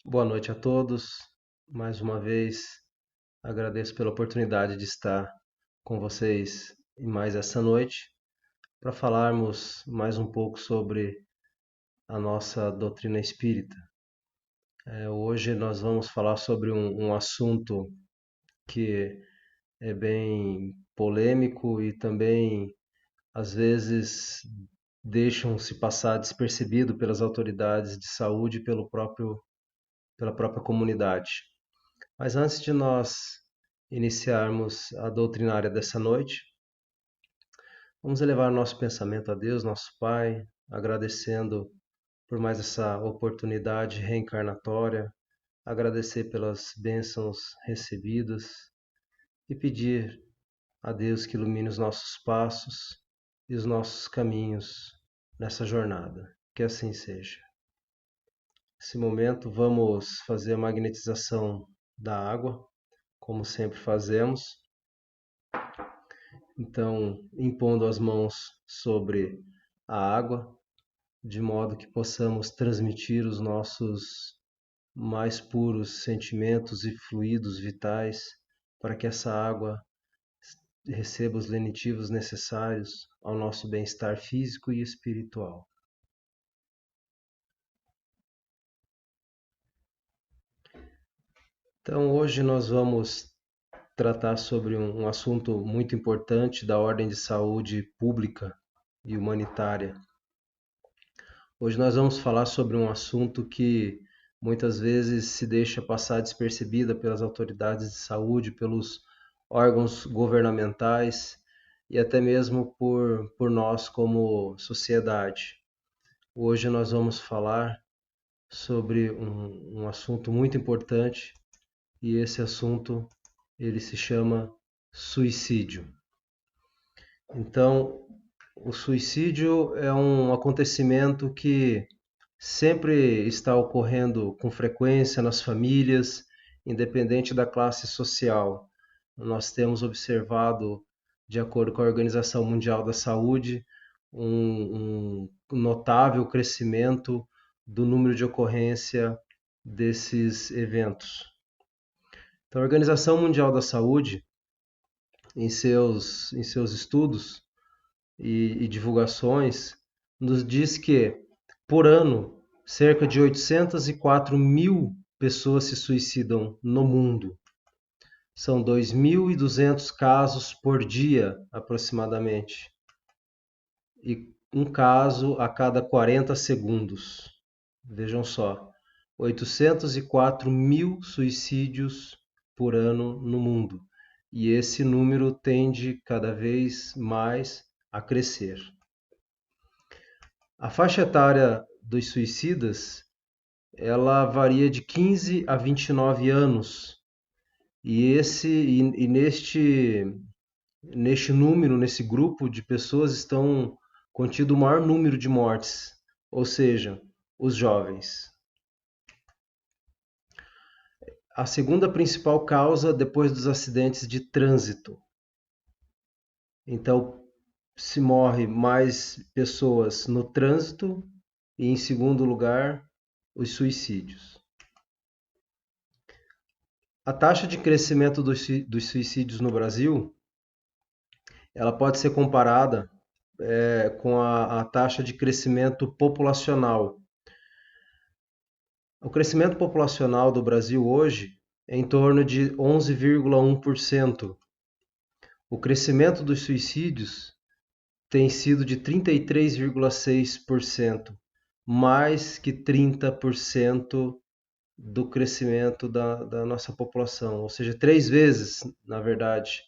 Boa noite a todos. Mais uma vez, agradeço pela oportunidade de estar com vocês em mais essa noite para falarmos mais um pouco sobre a nossa doutrina espírita. Hoje nós vamos falar sobre um assunto que é bem polêmico e também às vezes deixam-se passar despercebido pelas autoridades de saúde e pela própria comunidade. Mas antes de nós iniciarmos a doutrinária dessa noite, vamos elevar nosso pensamento a Deus, nosso Pai, agradecendo por mais essa oportunidade reencarnatória, agradecer pelas bênçãos recebidas e pedir a Deus que ilumine os nossos passos e os nossos caminhos nessa jornada. Que assim seja. Nesse momento, vamos fazer a magnetização da água, como sempre fazemos. Então, impondo as mãos sobre a água, de modo que possamos transmitir os nossos mais puros sentimentos e fluidos vitais para que essa água receba os lenitivos necessários ao nosso bem-estar físico e espiritual. Então, hoje nós vamos tratar sobre um assunto muito importante da ordem de saúde pública e humanitária. Hoje nós vamos falar sobre um assunto que muitas vezes se deixa passar despercebida pelas autoridades de saúde, pelos órgãos governamentais e até mesmo por nós como sociedade. Hoje nós vamos falar sobre um assunto muito importante e esse assunto ele se chama suicídio. Então, o suicídio é um acontecimento que sempre está ocorrendo com frequência nas famílias, independente da classe social. Nós temos observado, de acordo com a Organização Mundial da Saúde, um notável crescimento do número de ocorrência desses eventos. Então, a Organização Mundial da Saúde, em seus estudos e divulgações, nos diz que, por ano, cerca de 804 mil pessoas se suicidam no mundo. São 2.200 casos por dia, aproximadamente. E um caso a cada 40 segundos. Vejam só, 804 mil suicídios por ano no mundo. E esse número tende cada vez mais a crescer. A faixa etária dos suicidas, ela varia de 15 a 29 anos. E neste número, nesse grupo de pessoas estão contido o maior número de mortes, ou seja, os jovens. A segunda principal causa depois dos acidentes de trânsito. Então, se morre mais pessoas no trânsito e, em segundo lugar, os suicídios. A taxa de crescimento dos suicídios no Brasil, ela pode ser comparada com a taxa de crescimento populacional. O crescimento populacional do Brasil hoje é em torno de 11,1%. O crescimento dos suicídios tem sido de 33,6%, mais que 30% do crescimento da nossa população, ou seja, 3 vezes, na verdade,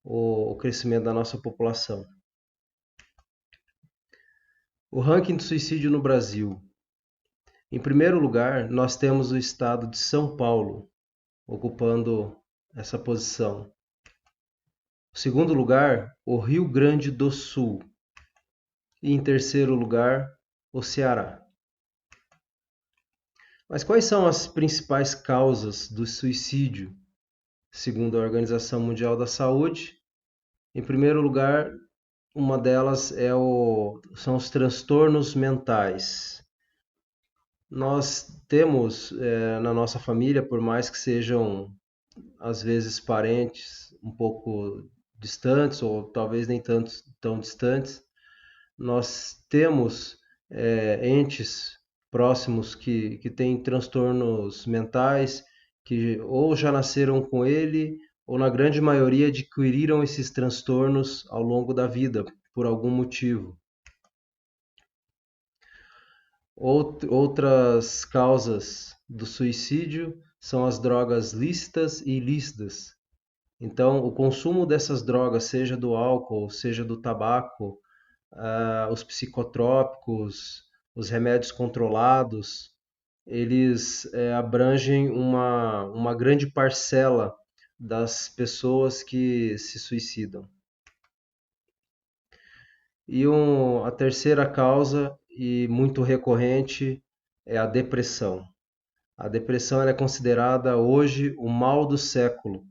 o crescimento da nossa população. O ranking de suicídio no Brasil. Em primeiro lugar, nós temos o estado de São Paulo, ocupando essa posição. Em segundo lugar, o Rio Grande do Sul. E em terceiro lugar, o Ceará. Mas quais são as principais causas do suicídio, segundo a Organização Mundial da Saúde? Em primeiro lugar, uma delas são os transtornos mentais. Nós temos na nossa família, por mais que sejam às vezes parentes um pouco distantes ou talvez nem tanto tão distantes, nós temos entes próximos que têm transtornos mentais, que ou já nasceram com ele, ou na grande maioria adquiriram esses transtornos ao longo da vida, por algum motivo. Outras causas do suicídio são as drogas lícitas e ilícitas. Então, o consumo dessas drogas, seja do álcool, seja do tabaco, os psicotrópicos, os remédios controlados, eles abrangem uma grande parcela das pessoas que se suicidam. E a terceira causa, e muito recorrente, é a depressão. A depressão ela é considerada hoje o mal do século.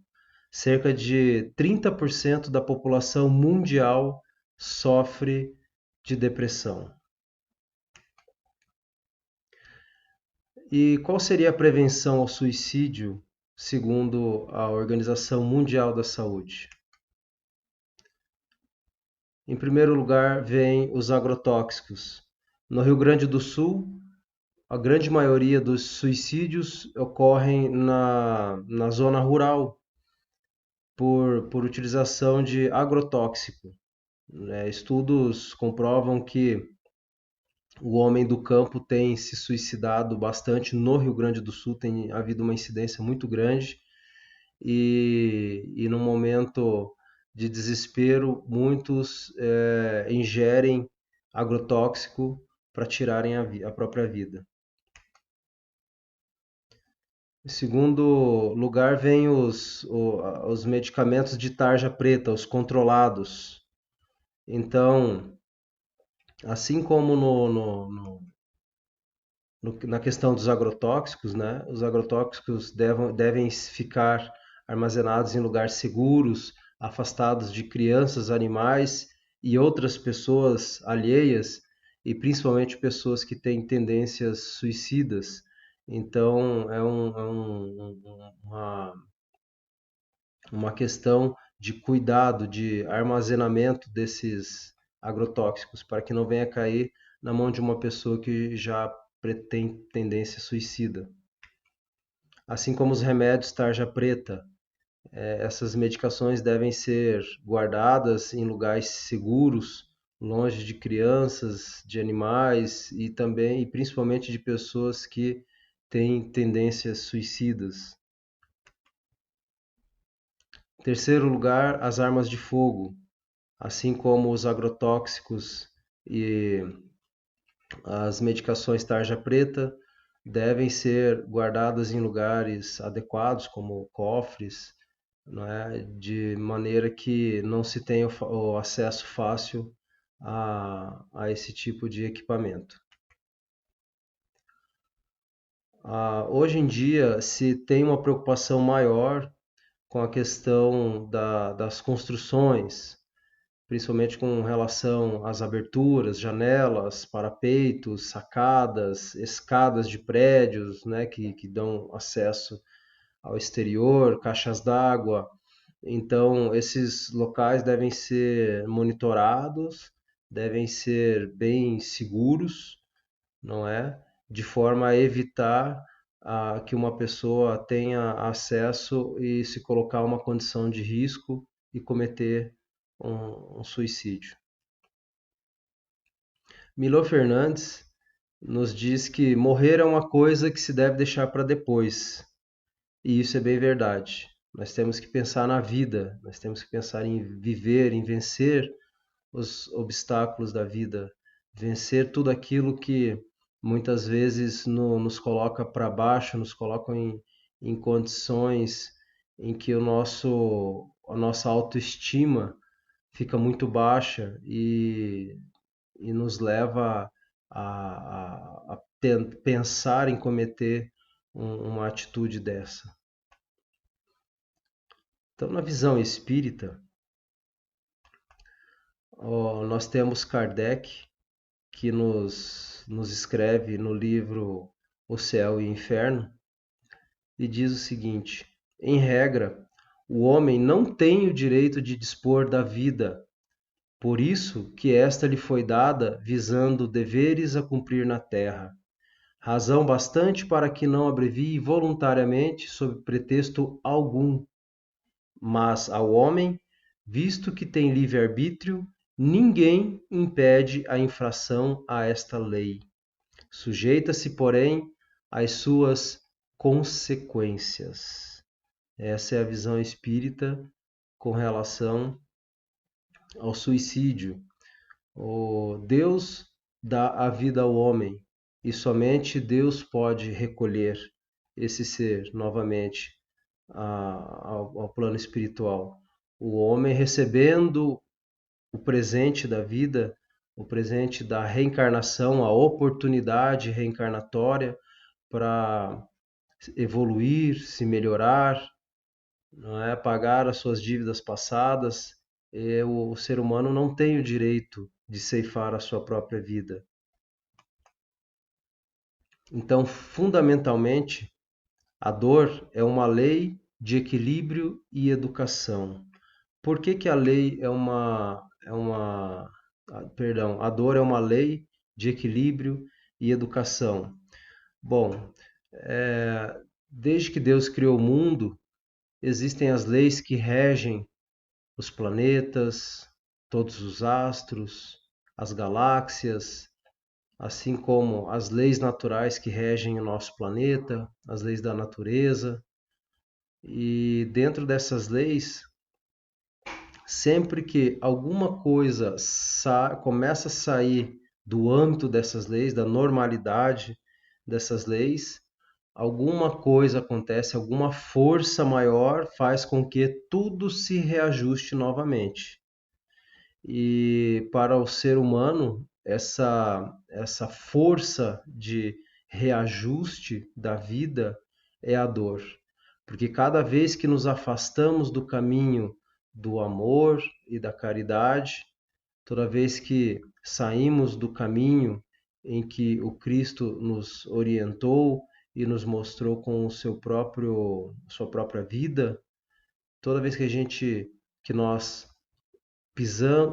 Cerca de 30% da população mundial sofre de depressão. E qual seria a prevenção ao suicídio, segundo a Organização Mundial da Saúde? Em primeiro lugar, vem os agrotóxicos. No Rio Grande do Sul, a grande maioria dos suicídios ocorrem na zona rural por utilização de agrotóxico. Estudos comprovam que o homem do campo tem se suicidado bastante no Rio Grande do Sul, tem havido uma incidência muito grande e no momento de desespero, muitos ingerem agrotóxico para tirarem a própria vida. Em segundo lugar, vem os medicamentos de tarja preta, os controlados. Então, assim como na questão dos agrotóxicos, né? Os agrotóxicos devem ficar armazenados em lugares seguros, afastados de crianças, animais e outras pessoas alheias, e principalmente pessoas que têm tendências suicidas. Então, uma questão de cuidado, de armazenamento desses agrotóxicos, para que não venha cair na mão de uma pessoa que já tem tendência suicida. Assim como os remédios tarja preta, essas medicações devem ser guardadas em lugares seguros, longe de crianças, de animais e também e principalmente de pessoas que têm tendências suicidas. Em terceiro lugar, as armas de fogo, assim como os agrotóxicos e as medicações tarja preta, devem ser guardadas em lugares adequados, como cofres, não é? De maneira que não se tenha o acesso fácil a esse tipo de equipamento. Hoje em dia se tem uma preocupação maior com a questão das construções, principalmente com relação às aberturas, janelas, parapeitos, sacadas, escadas de prédios, né, que dão acesso ao exterior, caixas d'água. Então, esses locais devem ser monitorados, devem ser bem seguros, não é? De forma a evitar que uma pessoa tenha acesso e se colocar uma condição de risco e cometer um suicídio. Milo Fernandes nos diz que morrer é uma coisa que se deve deixar para depois. E isso é bem verdade. Nós temos que pensar na vida, nós temos que pensar em viver, em vencer os obstáculos da vida, vencer tudo aquilo que muitas vezes nos coloca para baixo, nos coloca em condições em que a nossa autoestima fica muito baixa e nos leva a pensar em cometer uma atitude dessa. Então, na visão espírita, nós temos Kardec, que nos escreve no livro o céu e o inferno, e diz o seguinte: em regra, o homem não tem o direito de dispor da vida, por isso que esta lhe foi dada visando deveres a cumprir na terra. Razão bastante para que não abrevie voluntariamente sob pretexto algum. Mas ao homem, visto que tem livre-arbítrio, ninguém impede a infração a esta lei. Sujeita-se, porém, às suas consequências. Essa é a visão espírita com relação ao suicídio. O Deus dá a vida ao homem e somente Deus pode recolher esse ser novamente ao plano espiritual. O homem recebendo o presente da vida, o presente da reencarnação, a oportunidade reencarnatória para evoluir, se melhorar, não é? Pagar as suas dívidas passadas. O ser humano não tem o direito de ceifar a sua própria vida. Então, fundamentalmente, a dor é uma lei de equilíbrio e educação. Por que que a lei perdão, a dor é uma lei de equilíbrio e educação? Bom, desde que Deus criou o mundo, existem as leis que regem os planetas, todos os astros, as galáxias, assim como as leis naturais que regem o nosso planeta, as leis da natureza. E dentro dessas leis, sempre que alguma coisa começa a sair do âmbito dessas leis, da normalidade dessas leis, alguma coisa acontece, alguma força maior faz com que tudo se reajuste novamente. E para o ser humano, essa força de reajuste da vida é a dor. Porque cada vez que nos afastamos do caminho do amor e da caridade, toda vez que saímos do caminho em que o Cristo nos orientou e nos mostrou com o sua própria vida, toda vez que nós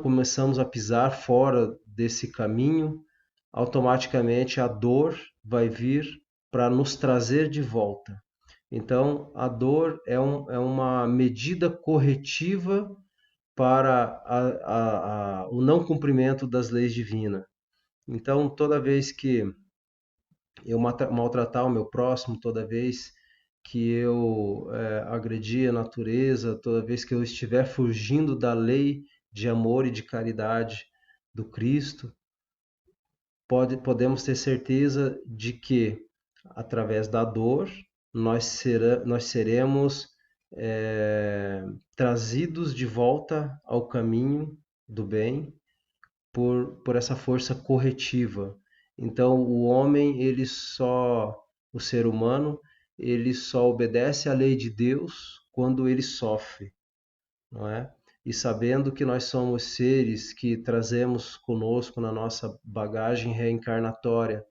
começamos a pisar fora desse caminho, automaticamente a dor vai vir para nos trazer de volta. Então, a dor é uma medida corretiva para o não cumprimento das leis divinas. Então, toda vez que eu maltratar o meu próximo, toda vez que eu agredir a natureza, toda vez que eu estiver fugindo da lei de amor e de caridade do Cristo, podemos ter certeza de que, através da dor, nós seremos trazidos de volta ao caminho do bem por essa força corretiva. Então, o ser humano, ele só obedece à lei de Deus quando ele sofre, não é? E sabendo que nós somos seres que trazemos conosco na nossa bagagem reencarnatória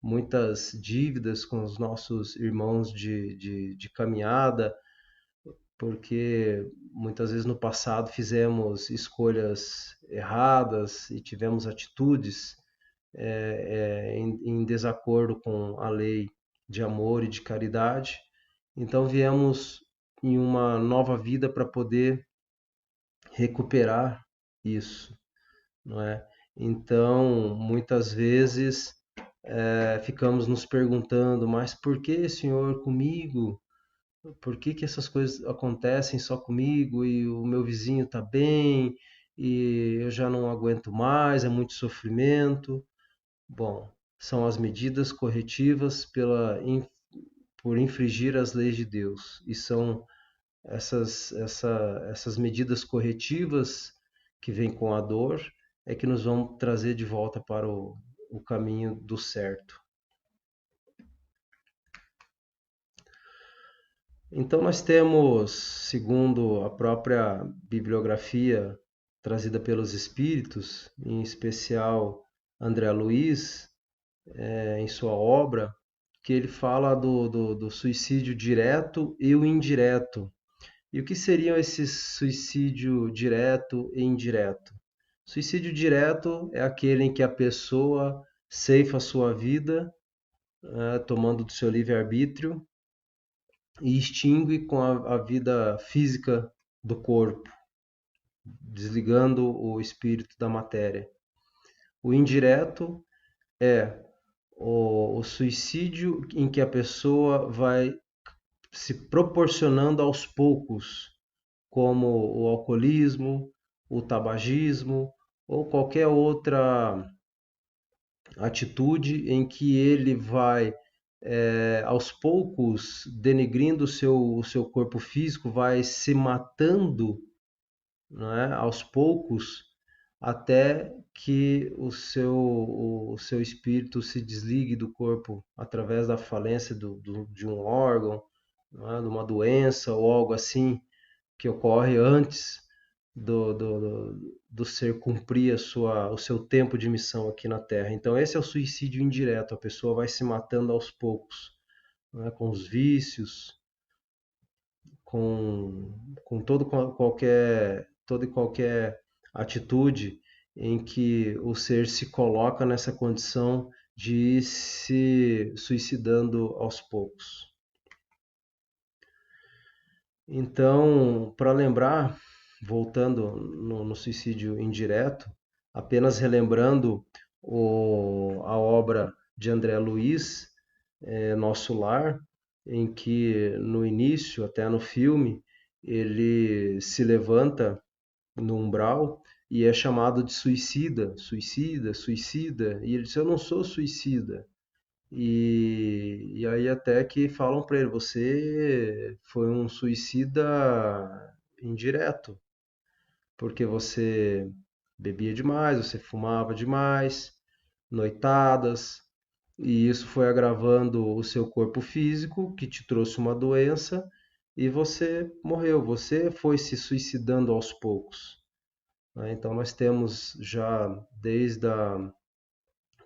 muitas dívidas com os nossos irmãos de caminhada, porque muitas vezes no passado fizemos escolhas erradas e tivemos atitudes em desacordo com a lei de amor e de caridade. Então viemos em uma nova vida para poder recuperar isso, não é? Então, muitas vezes ficamos nos perguntando, mas por que, Senhor, comigo? Por que que essas coisas acontecem só comigo e o meu vizinho está bem e eu já não aguento mais, é muito sofrimento? Bom, são as medidas corretivas por infringir as leis de Deus. E são essas medidas corretivas que vêm com a dor é que nos vão trazer de volta para o caminho do certo. Então nós temos, segundo a própria bibliografia trazida pelos espíritos, em especial André Luiz, em sua obra, que ele fala do suicídio direto e o indireto. E o que seriam esses suicídio direto e indireto? Suicídio direto é aquele em que a pessoa ceifa a sua vida, tomando do seu livre-arbítrio e extingue com a vida física do corpo, desligando o espírito da matéria. O indireto é o suicídio em que a pessoa vai se proporcionando aos poucos, como o alcoolismo, o tabagismo ou qualquer outra atitude em que ele vai aos poucos denegrindo o seu corpo físico, vai se matando, né, aos poucos, até que o seu espírito se desligue do corpo através da falência de um órgão, né, de uma doença ou algo assim que ocorre antes do ser cumprir o seu tempo de missão aqui na Terra. Então, esse é o suicídio indireto, a pessoa vai se matando aos poucos, né, com os vícios, com toda e qualquer atitude em que o ser se coloca nessa condição de ir se suicidando aos poucos. Então, para lembrar, voltando no suicídio indireto, apenas relembrando a obra de André Luiz, Nosso Lar, em que no início, até no filme, ele se levanta no umbral e é chamado de suicida, suicida, suicida, e ele diz: Eu não sou suicida. E aí até que falam para ele, você foi um suicida indireto, porque você bebia demais, você fumava demais, noitadas, e isso foi agravando o seu corpo físico, que te trouxe uma doença, e você morreu, você foi se suicidando aos poucos, né? Então nós temos já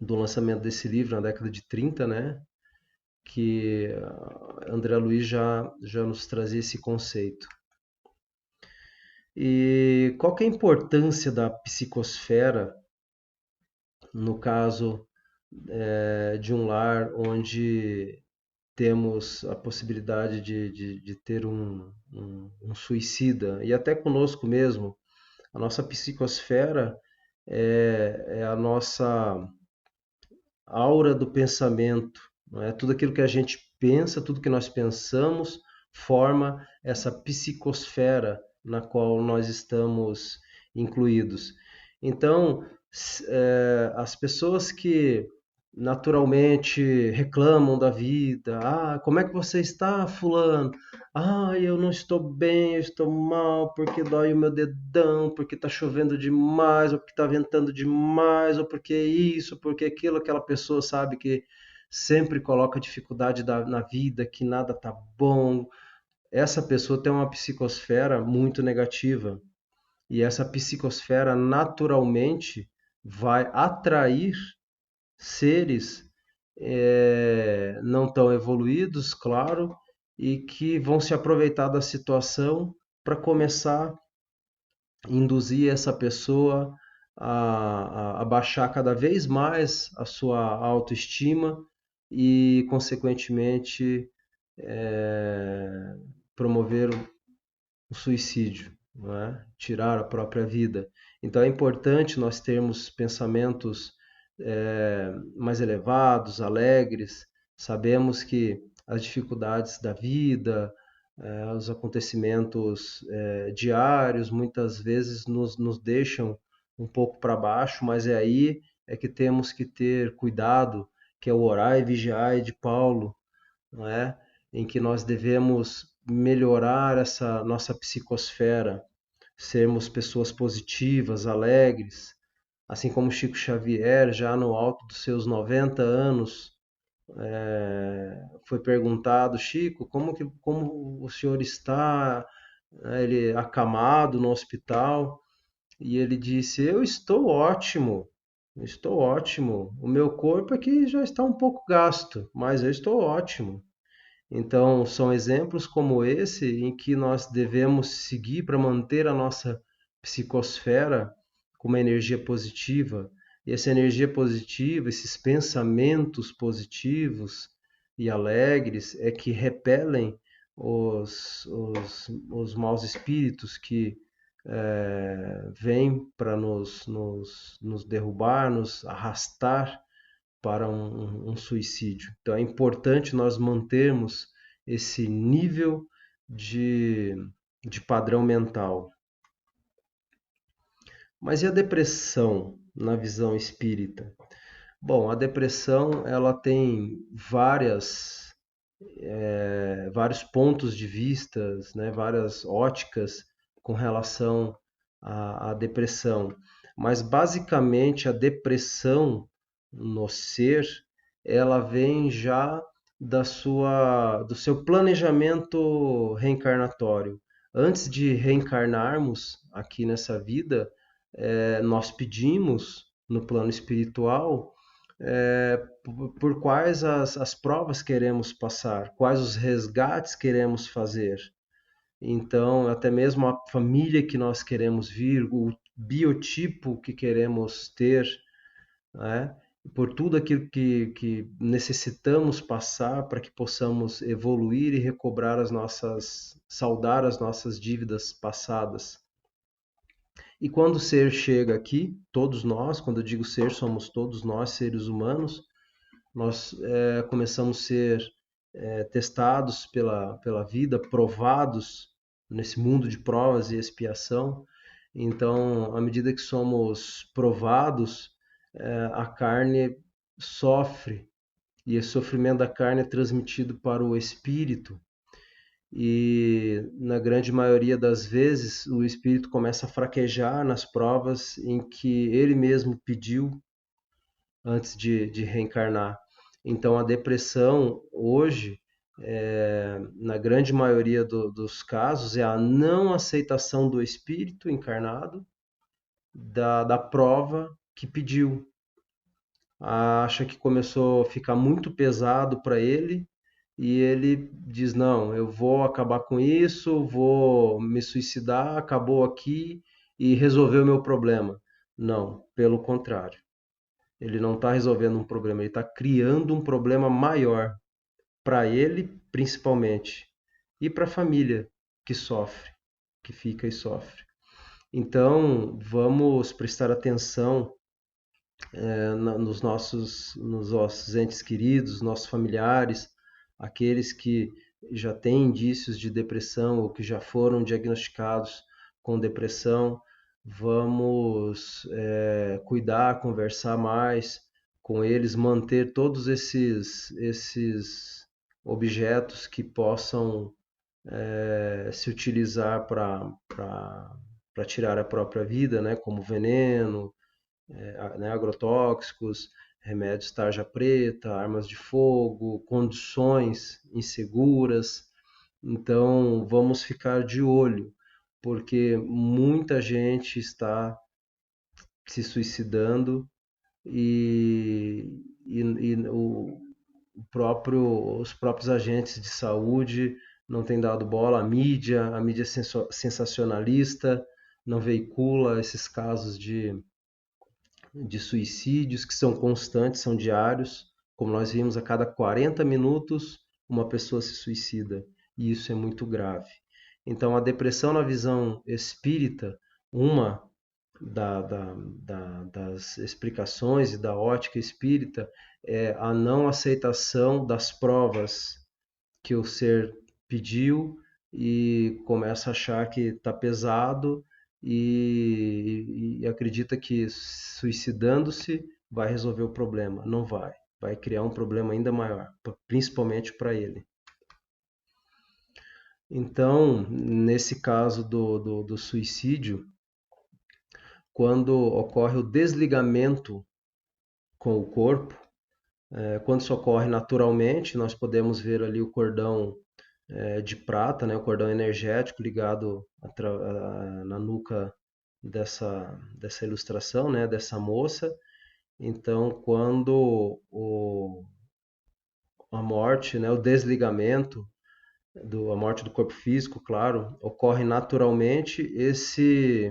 do lançamento desse livro na década de 30, né, que André Luiz já nos trazia esse conceito. E qual que é a importância da psicosfera no caso de um lar onde temos a possibilidade de ter um suicida, e até conosco mesmo? A nossa psicosfera é a nossa aura do pensamento, não é? Tudo aquilo que a gente pensa, tudo que nós pensamos, forma essa psicosfera na qual nós estamos incluídos. Então, as pessoas que naturalmente reclamam da vida, como é que você está, fulano? Eu não estou bem, eu estou mal, porque dói o meu dedão, porque está chovendo demais, ou porque está ventando demais, ou porque isso, porque aquilo. Aquela pessoa sabe que sempre coloca dificuldade na vida, que nada tá bom. Essa pessoa tem uma psicosfera muito negativa. E essa psicosfera naturalmente vai atrair seres não tão evoluídos, claro, e que vão se aproveitar da situação para começar a induzir essa pessoa a baixar cada vez mais a sua autoestima e, consequentemente, promover o suicídio, não é? Tirar a própria vida. Então é importante nós termos pensamentos mais elevados, alegres. Sabemos que as dificuldades da vida, os acontecimentos diários, muitas vezes nos deixam um pouco para baixo, mas é aí que temos que ter cuidado, que é o orai e vigiai de Paulo, não é? Em que nós devemos melhorar essa nossa psicosfera, sermos pessoas positivas, alegres, assim como Chico Xavier, já no alto dos seus 90 anos, foi perguntado: Chico, como o senhor está? Ele acamado no hospital, e ele disse: Eu estou ótimo, estou ótimo. O meu corpo é que já está um pouco gasto, mas eu estou ótimo. Então, são exemplos como esse em que nós devemos seguir para manter a nossa psicosfera com uma energia positiva. E essa energia positiva, esses pensamentos positivos e alegres, é que repelem os maus espíritos que vêm para nos derrubar, nos arrastar para um suicídio. Então é importante nós mantermos esse nível de, de padrão mental. Mas e a depressão na visão espírita? Bom, a depressão ela tem vários pontos de vistas, né, várias óticas com relação à depressão. Mas basicamente a depressão no ser, ela vem já do seu planejamento reencarnatório. Antes de reencarnarmos aqui nessa vida, nós pedimos no plano espiritual por quais as provas queremos passar, quais os resgates queremos fazer. Então, até mesmo a família que nós queremos vir, o biotipo que queremos ter, né? Por tudo aquilo que necessitamos passar para que possamos evoluir e recobrar saldar as nossas dívidas passadas. E quando o ser chega aqui, todos nós, quando eu digo ser, somos todos nós, seres humanos, nós começamos a ser testados pela vida, provados nesse mundo de provas e expiação. Então, à medida que somos provados, a carne sofre, e esse sofrimento da carne é transmitido para o espírito, e na grande maioria das vezes o espírito começa a fraquejar nas provas em que ele mesmo pediu antes de reencarnar. Então, a depressão hoje, na grande maioria dos casos, é a não aceitação do espírito encarnado da prova que pediu. Acha que começou a ficar muito pesado para ele e ele diz: Não, eu vou acabar com isso, vou me suicidar, acabou aqui e resolveu o meu problema. Não, pelo contrário. Ele não está resolvendo um problema, ele está criando um problema maior para ele, principalmente, e para a família que sofre, que fica e sofre. Então, vamos prestar atenção nos nossos entes queridos, nossos familiares, aqueles que já têm indícios de depressão ou que já foram diagnosticados com depressão. Vamos cuidar, conversar mais com eles, manter todos esses objetos que possam se utilizar para tirar a própria vida, né, como veneno, né, agrotóxicos, remédios tarja preta, armas de fogo, condições inseguras. Então, vamos ficar de olho, porque muita gente está se suicidando e os próprios agentes de saúde não têm dado bola, a mídia sensacionalista não veicula esses casos de suicídios que são constantes, são diários. Como nós vimos, a cada 40 minutos uma pessoa se suicida, e isso é muito grave. Então, a depressão na visão espírita, uma das explicações e da ótica espírita é a não aceitação das provas que o ser pediu e começa a achar que está pesado e acredita que suicidando-se vai resolver o problema. Não vai. Vai criar um problema ainda maior, principalmente para ele. Então, nesse caso do suicídio, quando ocorre o desligamento com o corpo, quando isso ocorre naturalmente, nós podemos ver ali o cordão de prata, né, o cordão energético ligado na nuca dessa ilustração, né, dessa moça, Então, quando a morte, né, o desligamento, a morte do corpo físico, claro, ocorre naturalmente, esse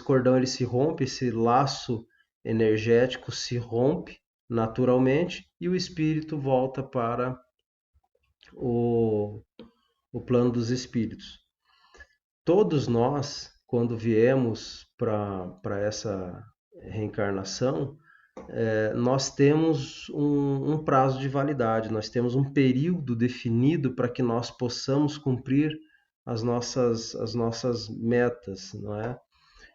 cordão ele se rompe, esse laço energético se rompe naturalmente e o espírito volta para o, o plano dos espíritos. Todos nós, quando viemos para essa reencarnação, nós temos um prazo de validade, nós temos um período definido para que nós possamos cumprir as nossas metas, não é?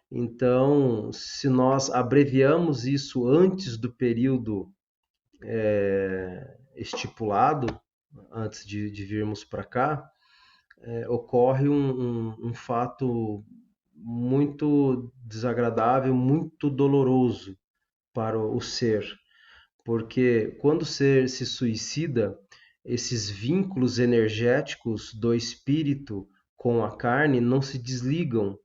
Então, se nós abreviamos isso antes do período estipulado, antes de virmos para cá, ocorre um fato muito desagradável, muito doloroso para o ser, porque quando o ser se suicida, esses vínculos energéticos do espírito com a carne não se desligam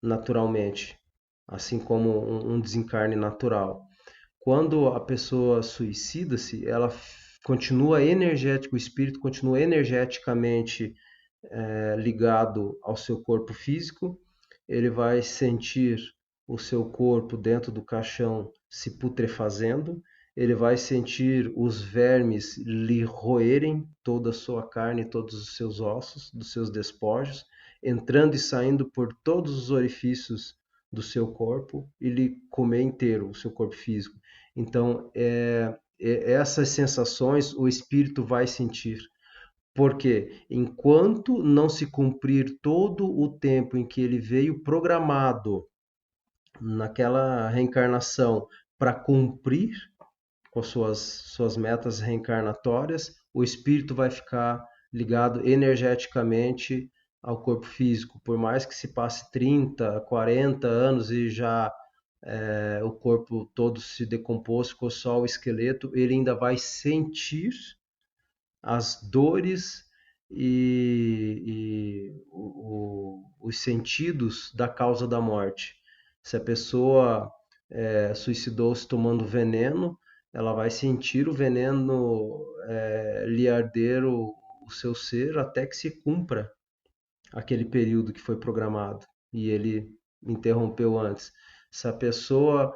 naturalmente, assim como um desencarne natural. Quando a pessoa suicida-se, ela continua energético, o espírito continua energeticamente ligado ao seu corpo físico, ele vai sentir o seu corpo dentro do caixão se putrefazendo, ele vai sentir os vermes lhe roerem toda a sua carne, todos os seus ossos, dos seus despojos, entrando e saindo por todos os orifícios do seu corpo e lhe comer inteiro o seu corpo físico. Então, essas sensações o espírito vai sentir. Porque enquanto não se cumprir todo o tempo em que ele veio programado naquela reencarnação para cumprir com suas metas reencarnatórias, o espírito vai ficar ligado energeticamente ao corpo físico. Por mais que se passe 30, 40 anos e já o corpo todo se decompôs, ficou só o esqueleto, ele ainda vai sentir as dores os sentidos da causa da morte. Se a pessoa suicidou-se tomando veneno, ela vai sentir o veneno lhe arder o seu ser até que se cumpra aquele período que foi programado e ele interrompeu antes. Se a pessoa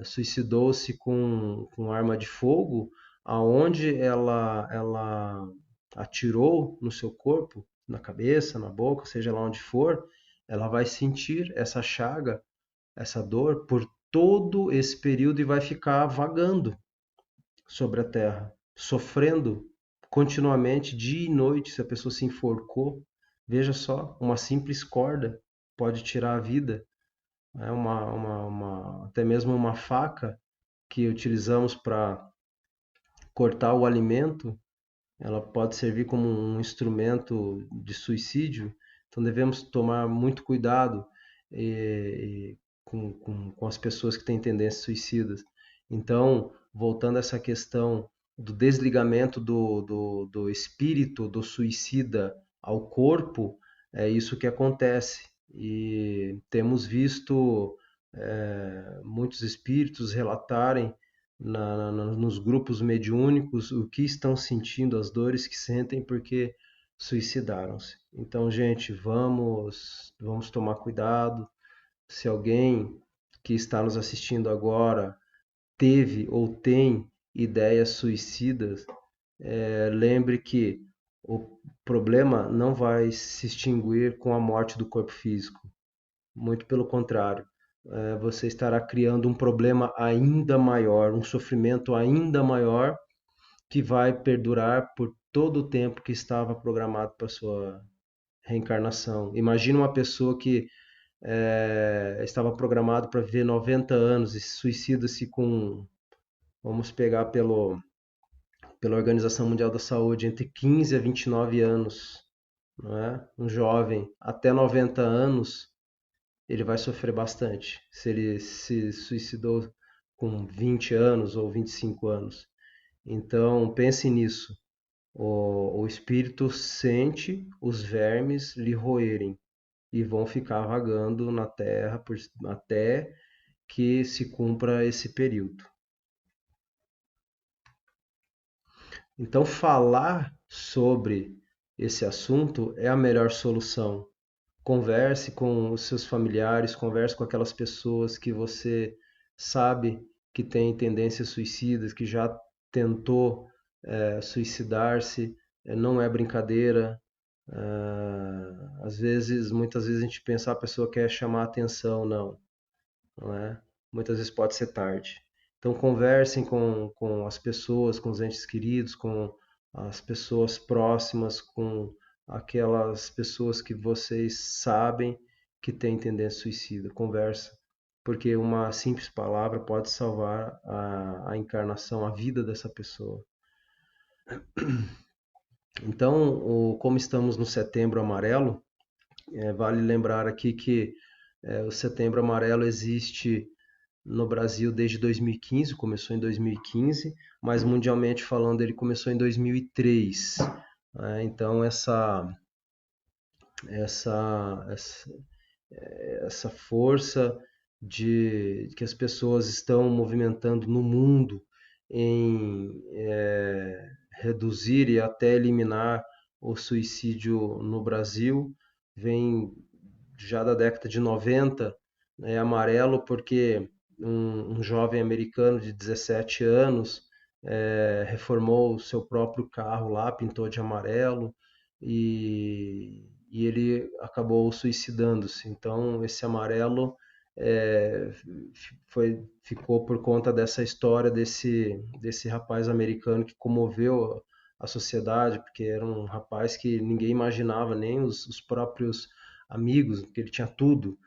suicidou-se com arma de fogo, aonde ela atirou no seu corpo, na cabeça, na boca, seja lá onde for, ela vai sentir essa chaga, essa dor por todo esse período e vai ficar vagando sobre a terra, sofrendo continuamente, dia e noite, se a pessoa se enforcou. Veja só, uma simples corda pode tirar a vida, né? Até mesmo uma faca que utilizamos para cortar o alimento, ela pode servir como um instrumento de suicídio. Então devemos tomar muito cuidado com as pessoas que têm tendências suicidas. Então, voltando a essa questão do desligamento do espírito do suicida ao corpo, é isso que acontece. E temos visto muitos espíritos relatarem nos grupos mediúnicos o que estão sentindo, as dores que sentem porque suicidaram-se. Então, gente, vamos tomar cuidado. Se alguém que está nos assistindo agora teve ou tem ideias suicidas, lembre que o problema não vai se extinguir com a morte do corpo físico. Muito pelo contrário, você estará criando um problema ainda maior, um sofrimento ainda maior que vai perdurar por todo o tempo que estava programado para sua reencarnação. Imagina uma pessoa que estava programado para viver 90 anos e suicida-se com, vamos pegar pela Organização Mundial da Saúde, entre 15 a 29 anos, não é? Um jovem até 90 anos, ele vai sofrer bastante se ele se suicidou com 20 anos ou 25 anos. Então, pense nisso. O espírito sente os vermes lhe roerem e vão ficar vagando na terra até que se cumpra esse período. Então, falar sobre esse assunto é a melhor solução. Converse com os seus familiares, converse com aquelas pessoas que você sabe que têm tendências suicidas, que já tentou suicidar-se. Não é brincadeira. Às vezes, muitas vezes a gente pensa a pessoa quer chamar atenção, não é? Muitas vezes pode ser tarde. Então conversem com as pessoas, com os entes queridos, com as pessoas próximas, com aquelas pessoas que vocês sabem que têm tendência suicida. Conversa, porque uma simples palavra pode salvar a encarnação, a vida dessa pessoa. Então, como estamos no Setembro Amarelo, vale lembrar aqui que o Setembro Amarelo existe no Brasil desde 2015, começou em 2015, mas mundialmente falando ele começou em 2003. Né? Então essa, essa, essa força de que as pessoas estão movimentando no mundo em reduzir e até eliminar o suicídio no Brasil vem já da década de 90. É amarelo porque um jovem americano de 17 anos reformou o seu próprio carro lá, pintou de amarelo e ele acabou suicidando-se. Então, esse amarelo é, ficou por conta dessa história desse rapaz americano que comoveu a sociedade, porque era um rapaz que ninguém imaginava, nem os próprios amigos, que ele tinha tudo,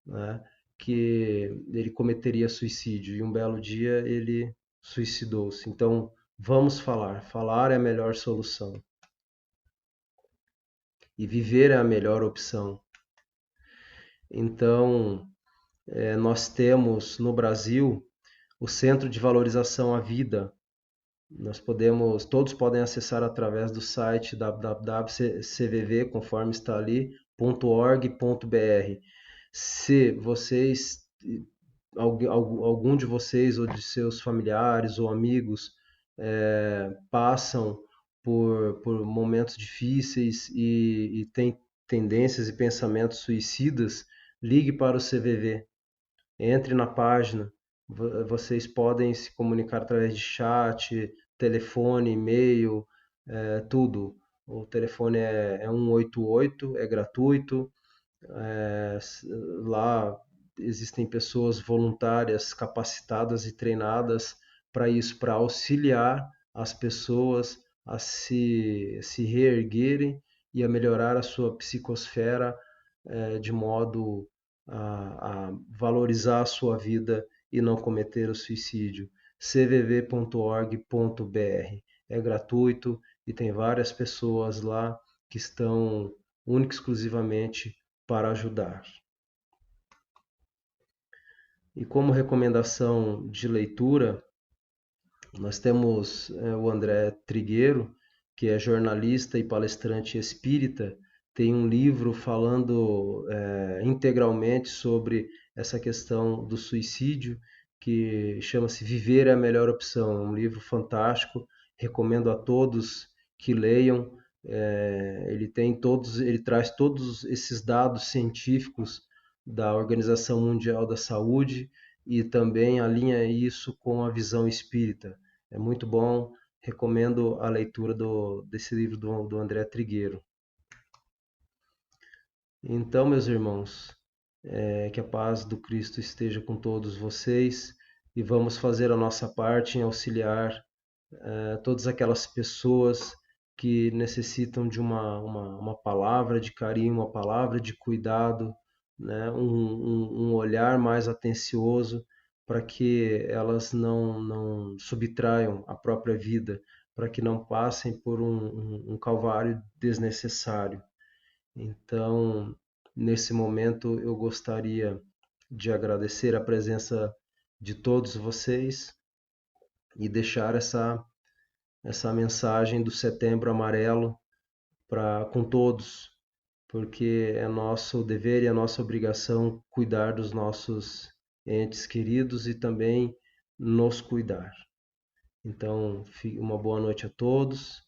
né, que ele cometeria suicídio. E um belo dia ele suicidou-se. Então, vamos falar. Falar é a melhor solução. E viver é a melhor opção. Então, nós temos no Brasil o Centro de Valorização à Vida. Todos podem acessar através do site www.cvv, conforme está ali, .org.br. Se vocês, algum de vocês ou de seus familiares ou amigos passam por momentos difíceis e têm tendências e pensamentos suicidas, ligue para o CVV, entre na página. Vocês podem se comunicar através de chat, telefone, e-mail, tudo. O telefone é 188, é gratuito. É, lá existem pessoas voluntárias capacitadas e treinadas para isso, para auxiliar as pessoas a se reerguerem e a melhorar a sua psicosfera de modo a valorizar a sua vida e não cometer o suicídio. cvv.org.br é gratuito e tem várias pessoas lá que estão única e exclusivamente para ajudar. E como recomendação de leitura, nós temos o André Trigueiro, que é jornalista e palestrante espírita, tem um livro falando integralmente sobre essa questão do suicídio, que chama-se Viver é a Melhor Opção. É um livro fantástico, recomendo a todos que leiam. Ele traz todos esses dados científicos da Organização Mundial da Saúde e também alinha isso com a visão espírita. É muito bom, recomendo a leitura desse livro do André Trigueiro. Então, meus irmãos, que a paz do Cristo esteja com todos vocês e vamos fazer a nossa parte em auxiliar todas aquelas pessoas que necessitam de uma palavra de carinho, uma palavra de cuidado, né? Um olhar mais atencioso para que elas não subtraiam a própria vida, para que não passem por um calvário desnecessário. Então, nesse momento, eu gostaria de agradecer a presença de todos vocês e deixar essa mensagem do Setembro Amarelo com todos, porque é nosso dever e a nossa obrigação cuidar dos nossos entes queridos e também nos cuidar. Então, uma boa noite a todos,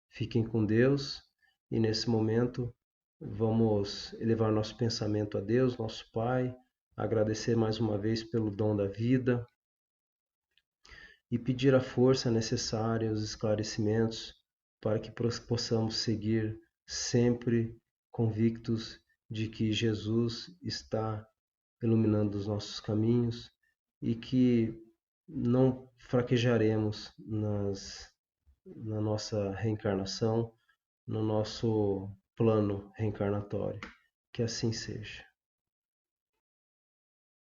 fiquem com Deus e nesse momento vamos elevar nosso pensamento a Deus, nosso Pai, agradecer mais uma vez pelo dom da vida e pedir a força necessária, os esclarecimentos para que possamos seguir sempre convictos de que Jesus está iluminando os nossos caminhos e que não fraquejaremos na nossa reencarnação, no nosso plano reencarnatório. Que assim seja.